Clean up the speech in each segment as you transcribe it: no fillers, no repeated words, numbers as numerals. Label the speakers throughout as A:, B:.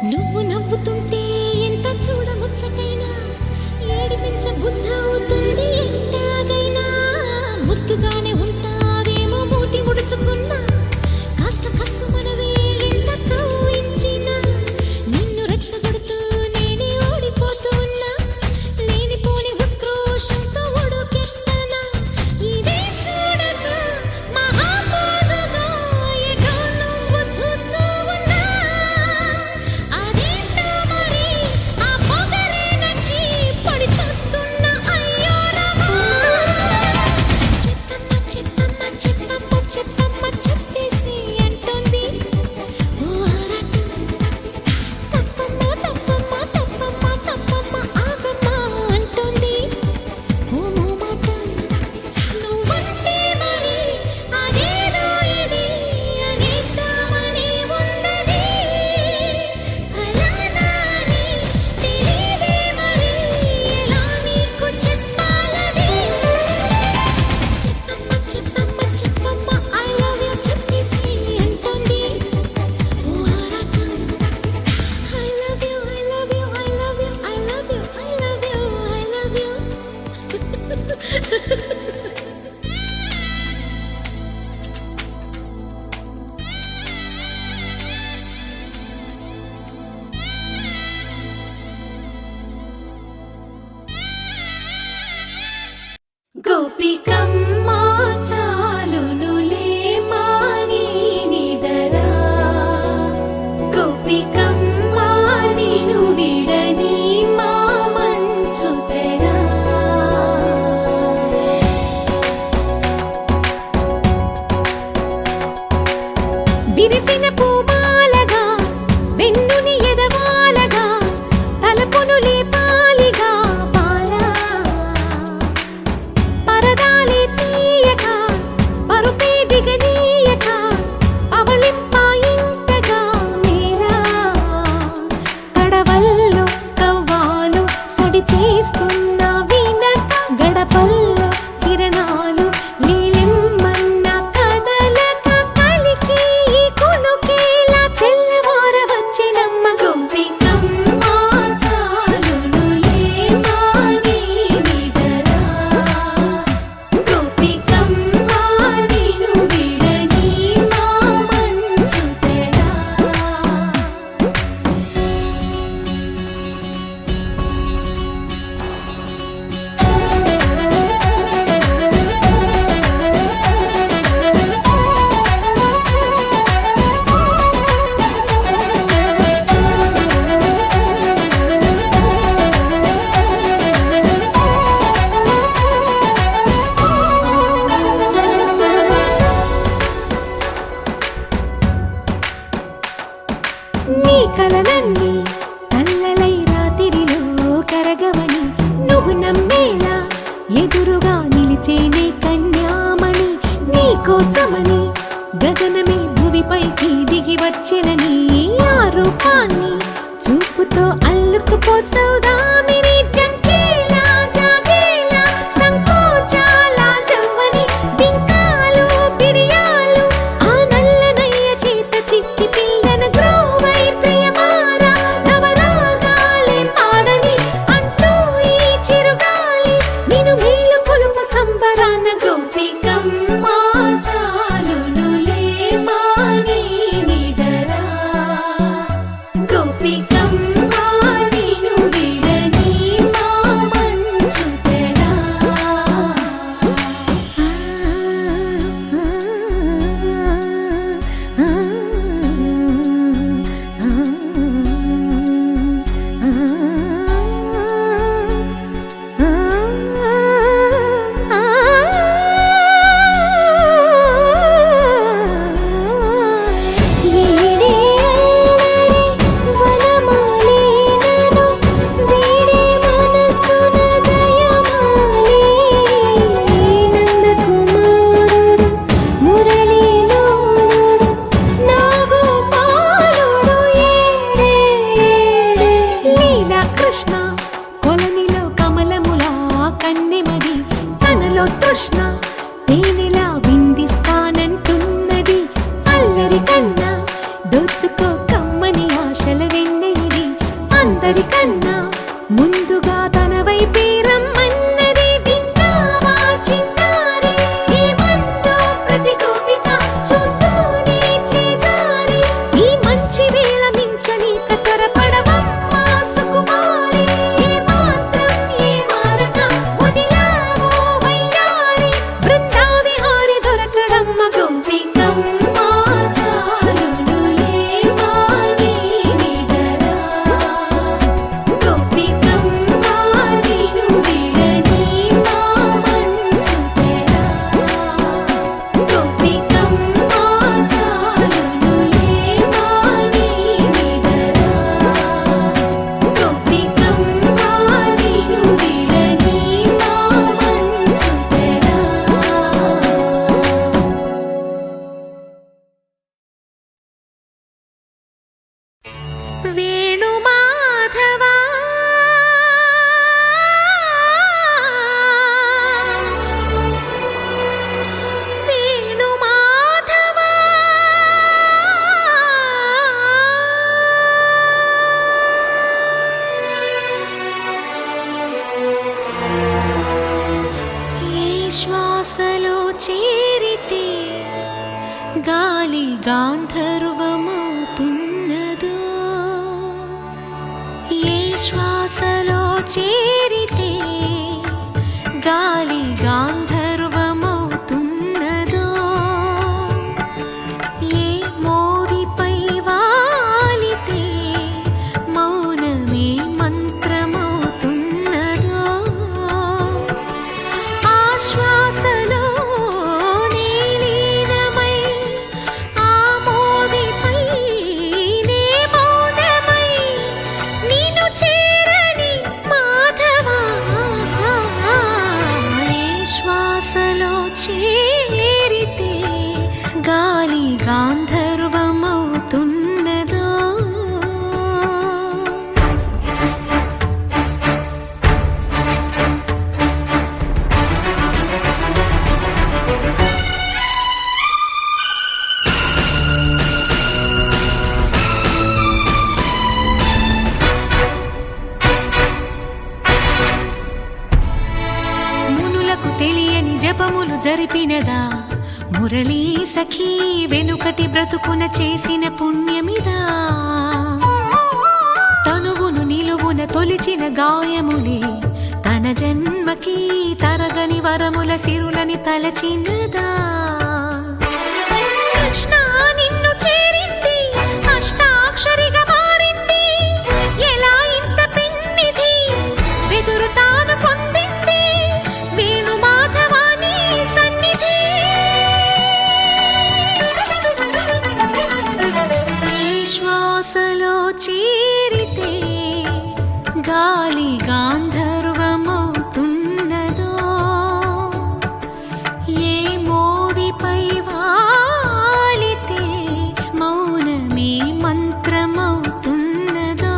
A: నువ్వు నవ్వుతుంటే ఎంత చూడముచ్చటైనా ఏడిపించ బుద్ధ అవుతుంది ఎంటాగైనా ముద్దుగానే ఉంటావేమో మూతి ముడుచుకున్నా కాస్త కస్సు మనవే ఎంత కవ్వించినా నిన్ను రెచ్చగొడుతూ నేనే ఓడిపోతూ ఉన్నా లేనిపోని ఉక్రోషంతో ఒడుకెత్తనా ఇదే చూడక మహాపోజుగా ఎటో నువ్వు చూస్తూ ఉన్నా అదేంటో మరి ఆ పొగరే నచ్చి పడి చూస్తున్నా అయ్యో రమా చెప్పమ్మ చెప్పమ్మ చెప్పమ్మ చెప్పమ్మ చెప్పేసి అంటుంది ఓ ఆరాటం తప్పమ్మ తప్పమ్మ తప్పమ్మ తప్పమ్మ ఆగమ్మ అంటుంది ఓ మోమాటం నువ్వంటే మరి అదేదో ఇది అనేద్దామని ఉన్నది అలానా అని తెలియదే మరి ఎలా నీకు చెప్పాలని చెప్పమ్మ చెప్పమ్మ చెప్పమ్మ ఐ లవ్ యూ చెప్పేసి అంటుంది ఓ ఆరాటం I love you I love you I love you I love you I love you I love you గోపికమ్మ చాలునులే మాని నిదరా గోపికమ్మ నిను విడని మా మంచు తెరా విరిసిన పూమాలగా వెన్నుని ఎదవాలగా తలపును లేపాలిగా బాలా పరదాలే తీయక పరుపే దిగనీయక పవళింపాయింతగా మేరా కడవల్లో కవ్వాలు సడి చేస్తున్న వినక గడపల్లో కిరణాలు లీలిమ్మన్న కదలక కలికి ఈ కొనుకేలా తెల్లవార వచ్చినమ్మ గోపికమ్మ చాలునులే మాని నిదరా గోపికమ్మ నిను విడని మా మంచు తెరా నీ కలలన్నీ కల్లలై రాత్రిలో కరగవని నువ్వు నమ్మేలా ఎదురుగా నిలిచేనే కన్యామణి నీ కోసమని గగనమే భువిపైకి దిగి వచ్చెనని ఆ రూపాన్ని చూపుతో అల్లుకుపోసౌదామిని జంకేలా జాగేలా సంకోచాల జవ్వని బింకాలు బిరియాలు ఆ నల్లనయ్య చేత చిక్కి పిల్లన గ్రోవై ప్రియమారా నవరాగాలే పాడని అంటూ ఈ చిరుగాలి నిన్ను మేలు కొలుపు సంబరాన గోపికమ్మ చాలునులే మాని నిదరా గోపికమ్మ నిను విడని మా మంచు తెరా వీడే అల్లరి వనమాలినను వీడే మనసున దయమాలి నందకుమారుడు మురళీలోనుడు నాగోపాలుడు ఏడే లీలా కృష్ణ కొలనిలో కమలములా కన్నెమది తనలో తృష్ణ తేనెలా విందిస్తానంటున్నది అల్లరి కన్నా దోచుకో కమ్మని ఆశల వెన్నెల శ్వాసలో చేరితే గాలి గాంధర్వమవుతున్నదో, ఏ శ్వాసలో చేరితే గాలి గాంధర్వమవుతున్నదో, ఏ మోవిపై వాలితే మౌనమే మంత్రమవుతున్నదో, ఆ శ్వాసలో నీలీనమై ఆ మోవిపై నే మౌనమై నిన్ను చేరని మాధవా, ఏ శ్వాసలో చేరితే గాలి గాంధర్వమవుతున్నదో. మునులకు తెలియని జపములు జరిపినదా, మురళీ సఖీ వెనుకటి బ్రతుకున చేసిన పుణ్యమిదా, తనువును నిలువున తొలిచిన గాయములే తన జన్మకి తరగని వరముల సిరులని తలచినదా. కృష్ణ నిన్ను చేరింది అష్టాక్షరిగా మారింది, ఎలా ఇంత పిన్నిది వెదురు తాను పొందింది వేణు మాధవాని సన్నిధి. ఈ శ్వాసలో చేరితే గాలి గాంధర్వమవుతున్నదో, ఏ మోవిపై వాలితే మౌనమే మంత్రమవుతున్నదో.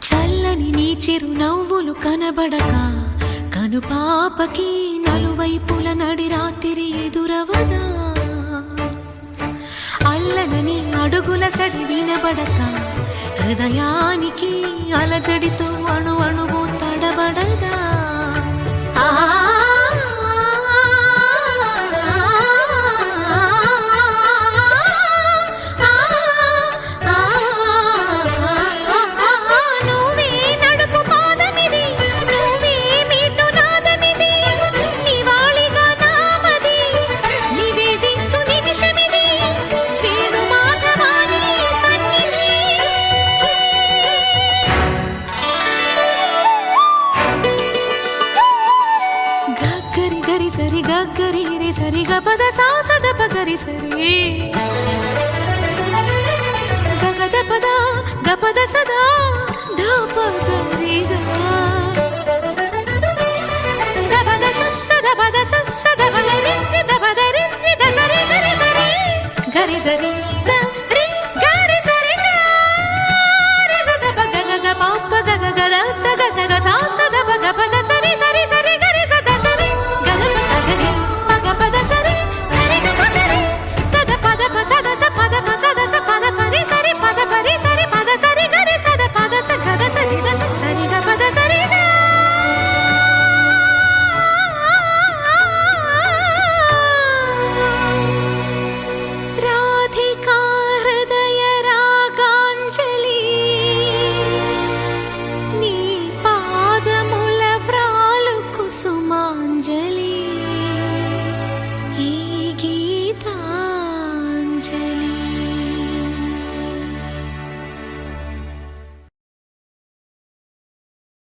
A: చల్లని నీ చిరు నవ్వులు కనబడక కనుపాపకి నలువైపుల నడి రాత్రి ఎదురవదా, అల్లనని అడుగుల సడి వినబడక హృదయానికి అలజడితో అణు అణువు తడబడదా. ఆ నువ్వే నడుపు పాదమిది, నువ్వే మీటు నాదమిది, నివాళిగా నామది నివేదించు నిమిషమిది వేణు మాధవాని సన్నిధి. గగ్గరి గరి సరి గగ్గరి రే సరి గపద సాసద పగరి సరి గగద పద గపద సదా